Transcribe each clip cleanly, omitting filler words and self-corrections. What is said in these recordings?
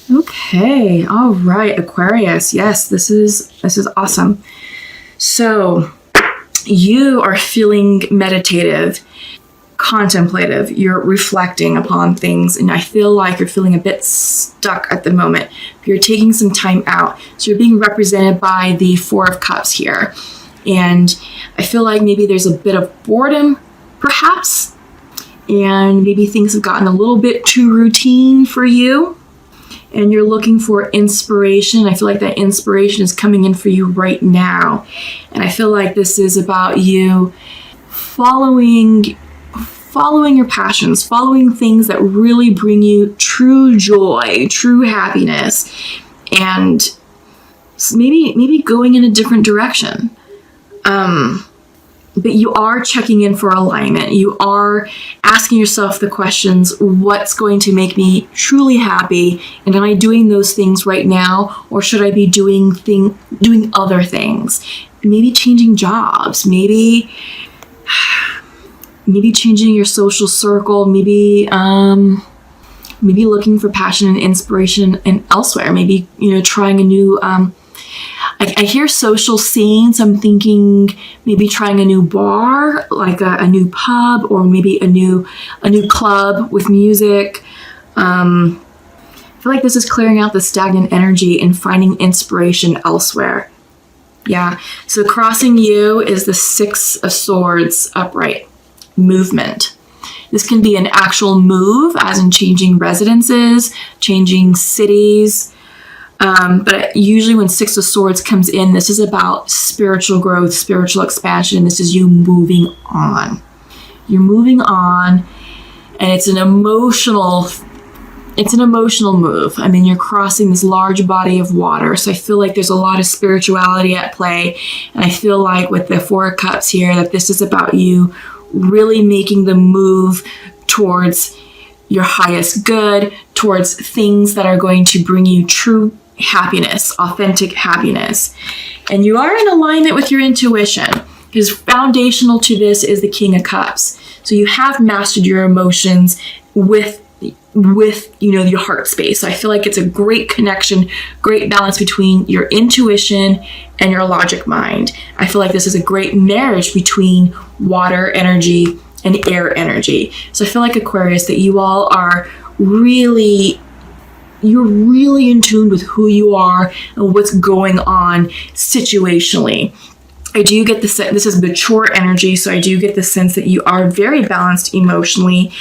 Okay. All right, Aquarius. Yes, this is awesome. So you are feeling meditative, contemplative. You're reflecting upon things, and I feel like you're feeling a bit stuck at the moment. You're taking some time out. So you're being represented by the Four of Cups here. And I feel like maybe there's a bit of boredom, perhaps, and maybe things have gotten a little bit too routine for you, and you're looking for inspiration. I feel like that inspiration is coming in for you right now, and I feel like this is about you following your passions, following things that really bring you true joy, true happiness, and maybe going in a different direction. But you are checking in for alignment. You are asking yourself the questions, what's going to make me truly happy? And am I doing those things right now? Or should I be doing other things? Maybe changing jobs, maybe changing your social circle, maybe looking for passion and inspiration and elsewhere. Maybe, trying a new, I hear social scene, so I'm thinking maybe trying a new bar, like a new pub, or maybe a new club with music. I feel like this is clearing out the stagnant energy and finding inspiration elsewhere. Yeah, so crossing you is the Six of Swords upright. Movement. This can be an actual move, as in changing residences, changing cities. But usually when Six of Swords comes in, this is about spiritual growth, spiritual expansion. This is you moving on. You're moving on, and it's an emotional move. I mean, you're crossing this large body of water. So I feel like there's a lot of spirituality at play. And I feel like with the Four of Cups here, that this is about you really making the move towards your highest good, towards things that are going to bring you true happiness, authentic happiness. And you are in alignment with your intuition, because foundational to this is the King of Cups. So you have mastered your emotions with your heart space. So I feel like it's a great connection, great balance between your intuition and your logic mind. I feel like this is a great marriage between water energy and air energy. So I feel like, Aquarius, that you all are really in tune with who you are and what's going on situationally. I do get the sense, this is mature energy, so I do get the sense that you are very balanced emotionally.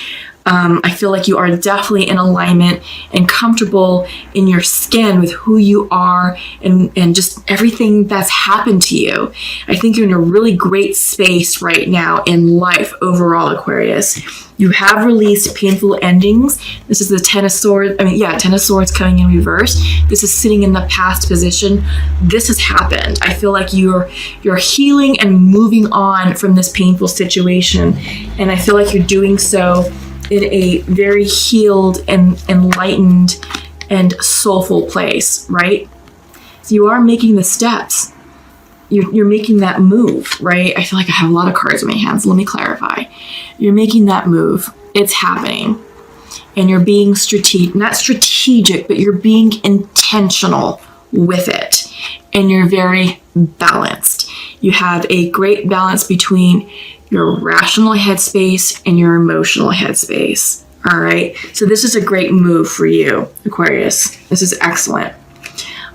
I feel like you are definitely in alignment and comfortable in your skin with who you are and just everything that's happened to you. I think you're in a really great space right now in life overall, Aquarius. You have released painful endings. This is the Ten of Swords. Ten of Swords coming in reverse. This is sitting in the past position. This has happened. I feel like you're healing and moving on from this painful situation. And I feel like you're doing so in a very healed and enlightened and soulful place, right? So you are making the steps. You're making that move, right? I feel like I have a lot of cards in my hands. Let me clarify. You're making that move. It's happening. And you're being not strategic, but you're being intentional with it. And you're very balanced. You have a great balance between your rational headspace and your emotional headspace. All right. So this is a great move for you, Aquarius. This is excellent.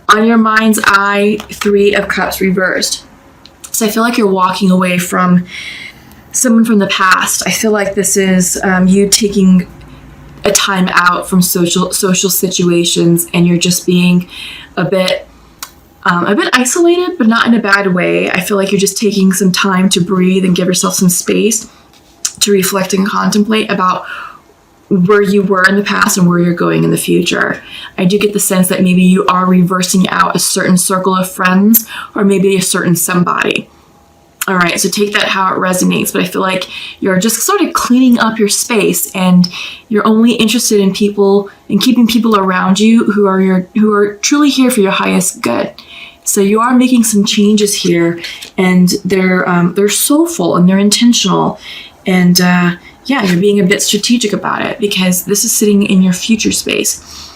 On your mind's eye, Three of Cups reversed. So I feel like you're walking away from someone from the past. I feel like this is you taking a time out from social situations, and you're just being a bit isolated, but not in a bad way. I feel like you're just taking some time to breathe and give yourself some space to reflect and contemplate about where you were in the past and where you're going in the future. I do get the sense that maybe you are reversing out a certain circle of friends, or maybe a certain somebody. All right, so take that how it resonates, but I feel like you're just sort of cleaning up your space, and you're only interested in people and keeping people around you who are truly here for your highest good. So you are making some changes here, and they're soulful and they're intentional, and you're being a bit strategic about it, because this is sitting in your future space.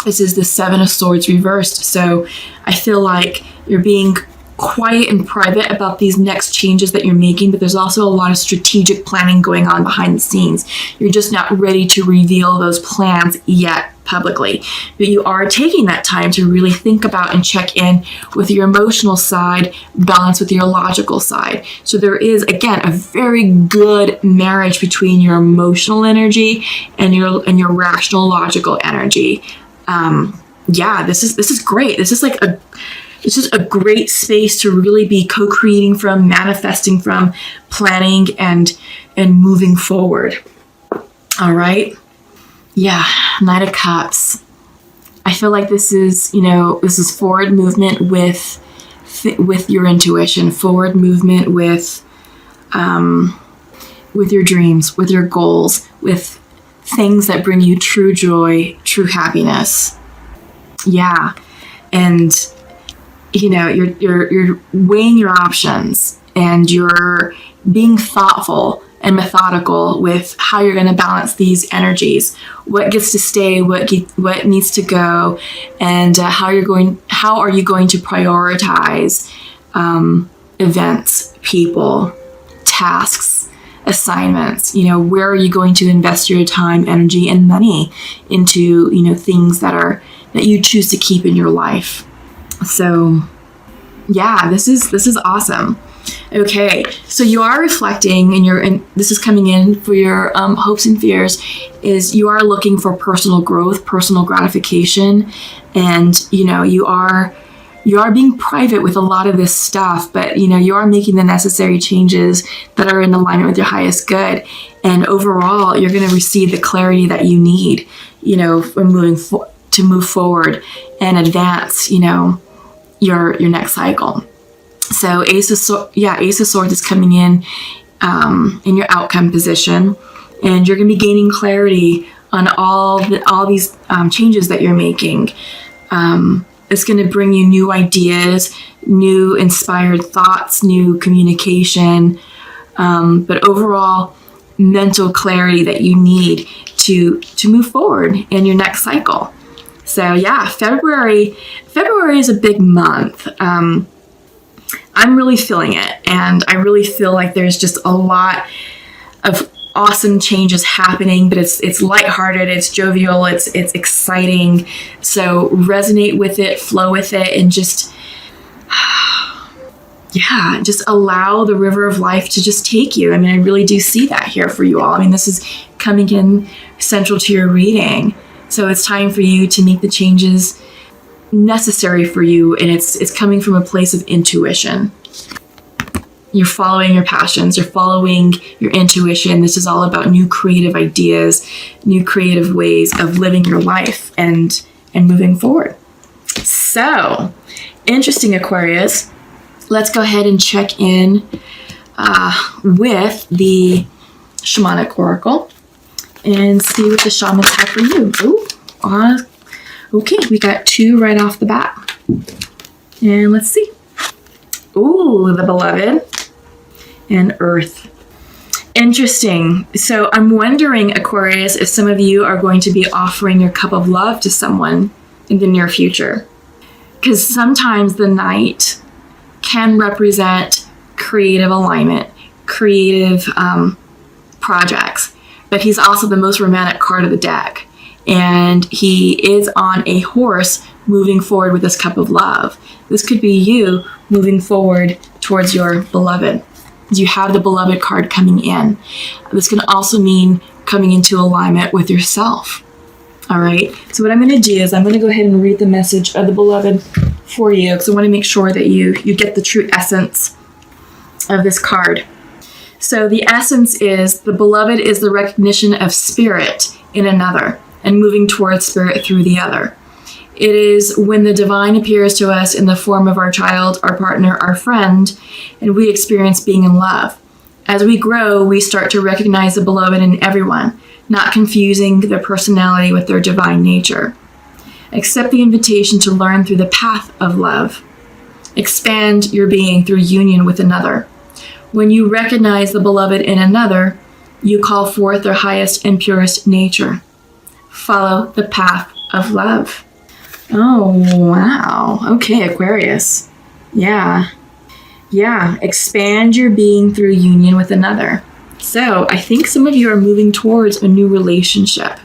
This is the Seven of Swords reversed. So I feel like you're being quiet and private about these next changes that you're making, but there's also a lot of strategic planning going on behind the scenes. You're just not ready to reveal those plans yet publicly, but you are taking that time to really think about and check in with your emotional side, balance with your logical side. So there is, again, a very good marriage between your emotional energy and your rational, logical energy. This is great. This is like it's just a great space to really be co-creating from, manifesting from, planning and moving forward. All right. Yeah. Knight of Cups. I feel like this is forward movement with your intuition, forward movement with your dreams, with your goals, with things that bring you true joy, true happiness. Yeah. And you're weighing your options, and you're being thoughtful and methodical with how you're going to balance these energies, what gets to stay, what needs to go, and how are you going to prioritize events, people, tasks, assignments. Where are you going to invest your time, energy, and money into things that you choose to keep in your life. So yeah, this is awesome. Okay, so you are reflecting, and this is coming in for your hopes and fears, is you are looking for personal growth, personal gratification, and you are being private with a lot of this stuff, but you are making the necessary changes that are in alignment with your highest good, and overall you're going to receive the clarity that you need, to move forward and advance, your next cycle. So Ace of Swords is coming in your outcome position, and you're going to be gaining clarity on all these changes that you're making. It's going to bring you new ideas, new inspired thoughts, new communication, but overall mental clarity that you need to move forward in your next cycle. So yeah, February is a big month. I'm really feeling it, and I really feel like there's just a lot of awesome changes happening, but it's lighthearted, it's jovial, it's exciting. So resonate with it, flow with it, and just allow the river of life to just take you. I mean, I really do see that here for you all. I mean, this is coming in central to your reading. So it's time for you to make the changes necessary for you, and it's coming from a place of intuition. You're following your passions, you're following your intuition. This is all about new creative ideas, new creative ways of living your life and moving forward. So, interesting, Aquarius. Let's go ahead and check in with the Shamanic Oracle and see what the shamans have for you. Okay, we got 2 right off the bat. And let's see. Ooh, the Beloved and Earth. Interesting. So I'm wondering, Aquarius, if some of you are going to be offering your cup of love to someone in the near future. Because sometimes the Knight can represent creative alignment, creative projects, but he's also the most romantic card of the deck. And he is on a horse moving forward with this cup of love. This could be you moving forward towards your beloved. You have the Beloved card coming in. This can also mean coming into alignment with yourself. All right. So what I'm going to do is I'm going to go ahead and read the message of the Beloved for you, because I want to make sure that you get the true essence of this card. So the essence is the Beloved is the recognition of spirit in another and moving towards spirit through the other. It is when the divine appears to us in the form of our child, our partner, our friend, and we experience being in love. As we grow, we start to recognize the Beloved in everyone, not confusing their personality with their divine nature. Accept the invitation to learn through the path of love. Expand your being through union with another. When you recognize the Beloved in another, you call forth their highest and purest nature. Follow the path of love. Oh, wow. Okay, Aquarius. Yeah. Yeah. Expand your being through union with another. So I think some of you are moving towards a new relationship.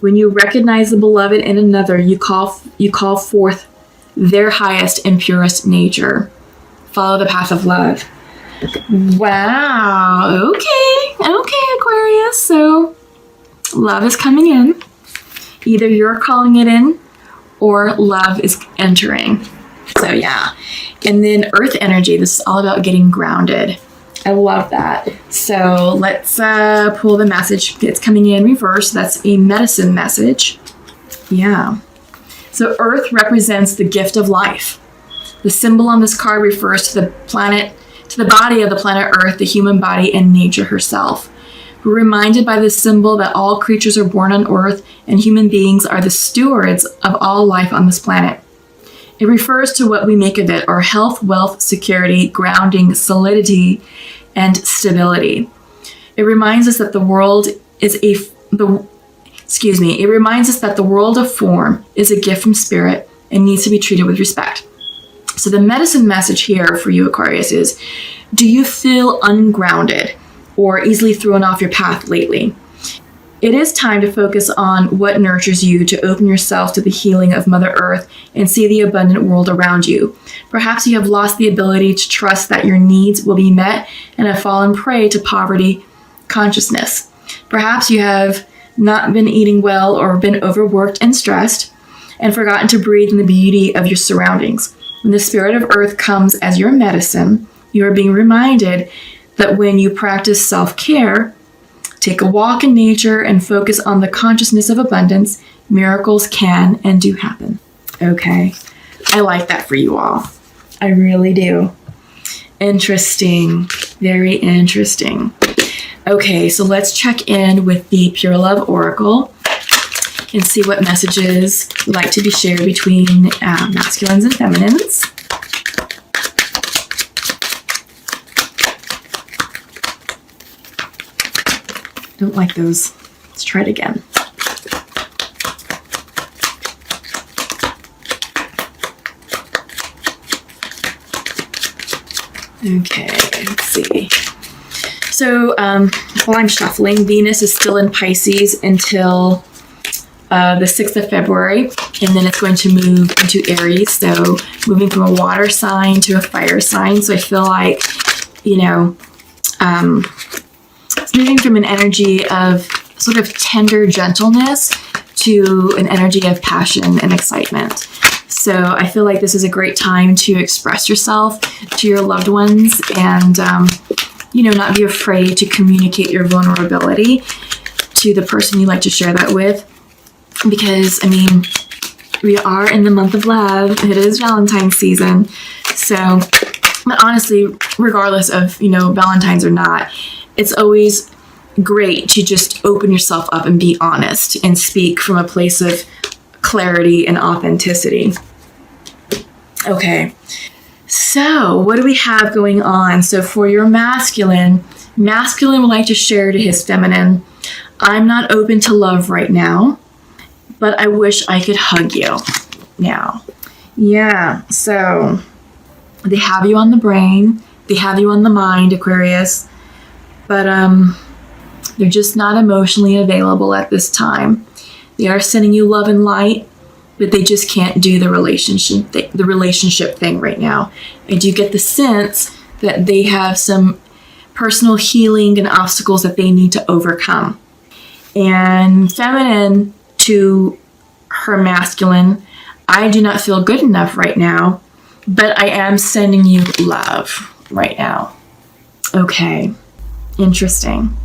When you recognize the beloved in another, you call forth their highest and purest nature. Follow the path of love. Wow. Okay, Aquarius. So love is coming in. Either you're calling it in or love is entering. So yeah. And then earth energy. This is all about getting grounded. I love that. So let's pull the message. It's coming in reverse. That's a medicine message. Yeah. So Earth represents the gift of life. The symbol on this card refers to the planet, to the body of the planet Earth, the human body, and nature herself. We're reminded by this symbol that all creatures are born on Earth and human beings are the stewards of all life on this planet. It refers to what we make of it, our health, wealth, security, grounding, solidity, and stability. It reminds us that the world of form is a gift from spirit and needs to be treated with respect. So the medicine message here for you, Aquarius, is: do you feel ungrounded or easily thrown off your path lately? It is time to focus on what nurtures you, to open yourself to the healing of Mother Earth and see the abundant world around you. Perhaps you have lost the ability to trust that your needs will be met and have fallen prey to poverty consciousness. Perhaps you have not been eating well or been overworked and stressed and forgotten to breathe in the beauty of your surroundings. When the spirit of Earth comes as your medicine, you are being reminded that when you practice self-care, take a walk in nature, and focus on the consciousness of abundance, miracles can and do happen. Okay. I like that for you all. I really do. Interesting. Very interesting. Okay, so let's check in with the Pure Love Oracle and see what messages like to be shared between masculines and feminines. Don't like those. Let's try it again. Okay, let's see. So while I'm shuffling, Venus is still in Pisces until the 6th of February, and then it's going to move into Aries. So moving from a water sign to a fire sign. So I feel like, it's moving from an energy of sort of tender gentleness to an energy of passion and excitement. So I feel like this is a great time to express yourself to your loved ones and, not be afraid to communicate your vulnerability to the person you like to share that with. Because, we are in the month of love. It is Valentine's season. So, but honestly, regardless of, Valentine's or not, it's always great to just open yourself up and be honest and speak from a place of clarity and authenticity. Okay, so what do we have going on? So for your masculine would like to share to his feminine: I'm not open to love right now, but I wish I could hug you now. Yeah, so they have you on the brain, they have you on the mind, Aquarius, but they're just not emotionally available at this time. They are sending you love and light, but they just can't do the relationship thing right now. I do get the sense that they have some personal healing and obstacles that they need to overcome. And feminine to her masculine, I do not feel good enough right now, but I am sending you love right now. Okay, interesting.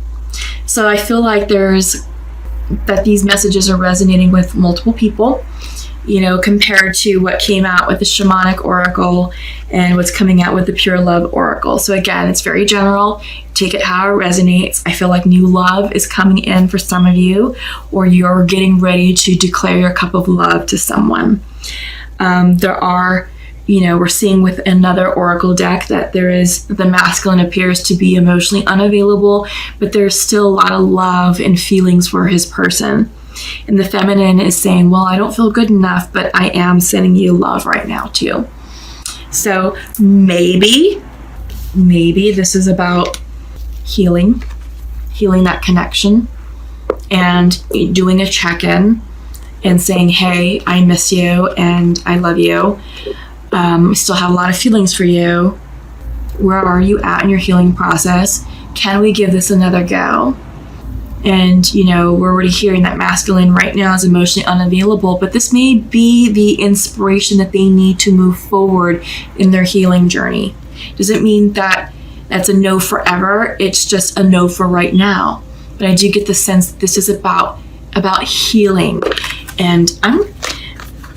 So I feel like that these messages are resonating with multiple people, compared to what came out with the Shamanic Oracle and what's coming out with the Pure Love Oracle. So again, it's very general. Take it how it resonates. I feel like new love is coming in for some of you, or you're getting ready to declare your cup of love to someone. There are, we're seeing with another Oracle deck that the masculine appears to be emotionally unavailable, but there's still a lot of love and feelings for his person. And the feminine is saying, well, I don't feel good enough, but I am sending you love right now too. So maybe this is about healing that connection and doing a check-in and saying, hey, I miss you and I love you. I still have a lot of feelings for you. Where are you at in your healing process? Can we give this another go? And, we're already hearing that masculine right now is emotionally unavailable, but this may be the inspiration that they need to move forward in their healing journey. Doesn't mean that that's a no forever. It's just a no for right now. But I do get the sense that this is about healing and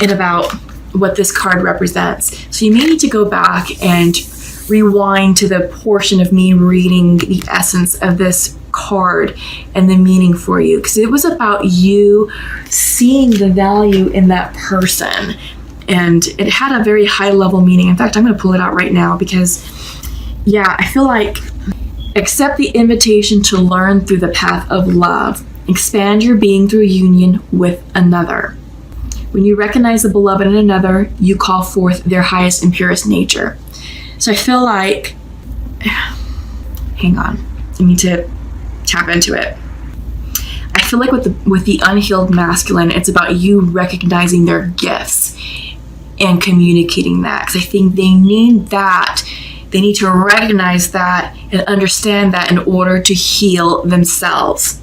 about what this card represents. So you may need to go back and rewind to the portion of me reading the essence of this card and the meaning for you, because it was about you seeing the value in that person, and it had a very high level meaning. In fact, I'm going to pull it out right now because I feel like accept the invitation to learn through the path of love. Expand your being through union with another. When you recognize the beloved in another, you call forth their highest and purest nature. So I feel like, hang on, I need to tap into it. I feel like with the unhealed masculine, it's about you recognizing their gifts and communicating that, because I think they need that. They need to recognize that and understand that in order to heal themselves.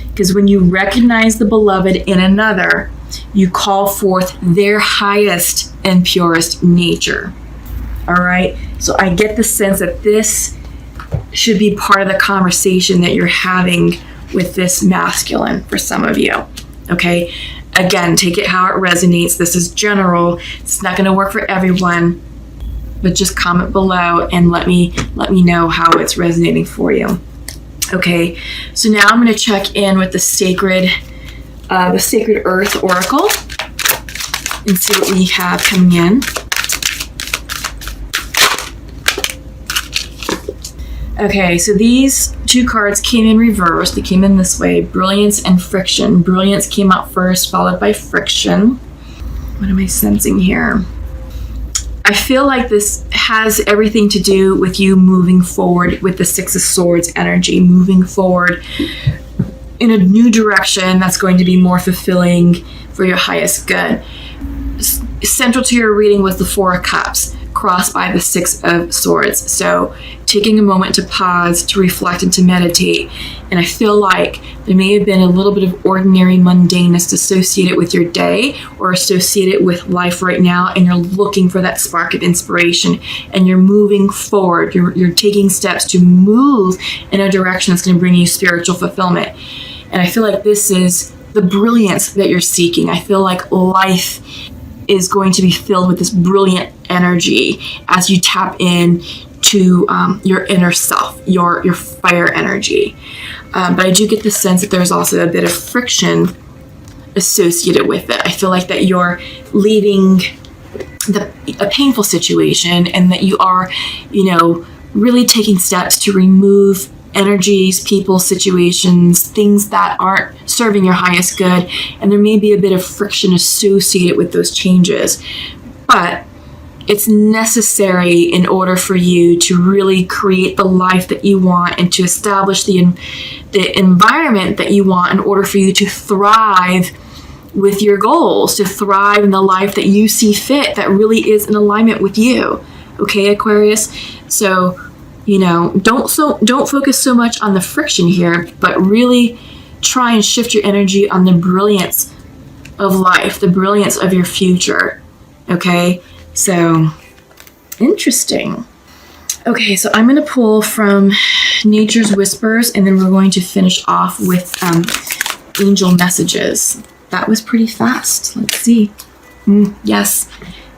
Because when you recognize the beloved in another, you call forth their highest and purest nature. All right. So I get the sense that this should be part of the conversation that you're having with this masculine for some of you. Okay. Again, take it how it resonates. This is general. It's not going to work for everyone, but just comment below and let me know how it's resonating for you. Okay. So now I'm going to check in with the Sacred Earth Oracle and see what we have coming in. Okay, so these two cards came in reverse. They came in this way, Brilliance and Friction. Brilliance came out first, followed by Friction. What am I sensing here? I feel like this has everything to do with you moving forward with the Six of Swords energy, moving forward in a new direction that's going to be more fulfilling for your highest good. Central to your reading was the Four of Cups, crossed by the Six of Swords. So taking a moment to pause, to reflect, and to meditate. And I feel like there may have been a little bit of ordinary mundaneness associated with your day or associated with life right now, and you're looking for that spark of inspiration, and you're moving forward. You're taking steps to move in a direction that's going to bring you spiritual fulfillment. And I feel like this is the brilliance that you're seeking. I feel like life is going to be filled with this brilliant energy as you tap in to your inner self, your fire energy. But I do get the sense that there's also a bit of friction associated with it. I feel like that you're leaving a painful situation, and that you are, really taking steps to remove energies, people, situations, things that aren't serving your highest good. And there may be a bit of friction associated with those changes. But it's necessary in order for you to really create the life that you want and to establish the environment that you want in order for you to thrive with your goals, to thrive in the life that you see fit, that really is in alignment with you. Okay, Aquarius? So, don't focus so much on the friction here, but really try and shift your energy on the brilliance of life, the brilliance of your future. Okay? So, interesting. Okay, so I'm going to pull from Nature's Whispers, and then we're going to finish off with angel messages. That was pretty fast. Let's see. Yes,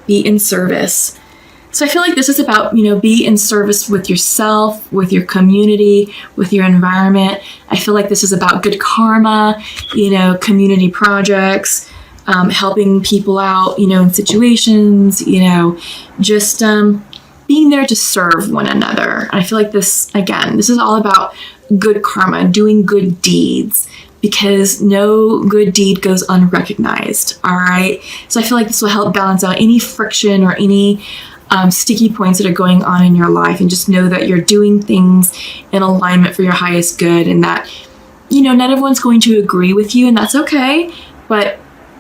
be in service. So I feel like this is about, be in service with yourself, with your community, with your environment. I feel like this is about good karma, community projects, helping people out, in situations, just being there to serve one another. And I feel like this is all about good karma, doing good deeds, because no good deed goes unrecognized. All right. So I feel like this will help balance out any friction or any sticky points that are going on in your life, and just know that you're doing things in alignment for your highest good, and that, you know, not everyone's going to agree with you, and that's okay, but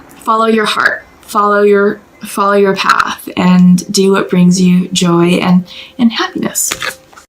follow your heart, follow your path, and do what brings you joy and happiness.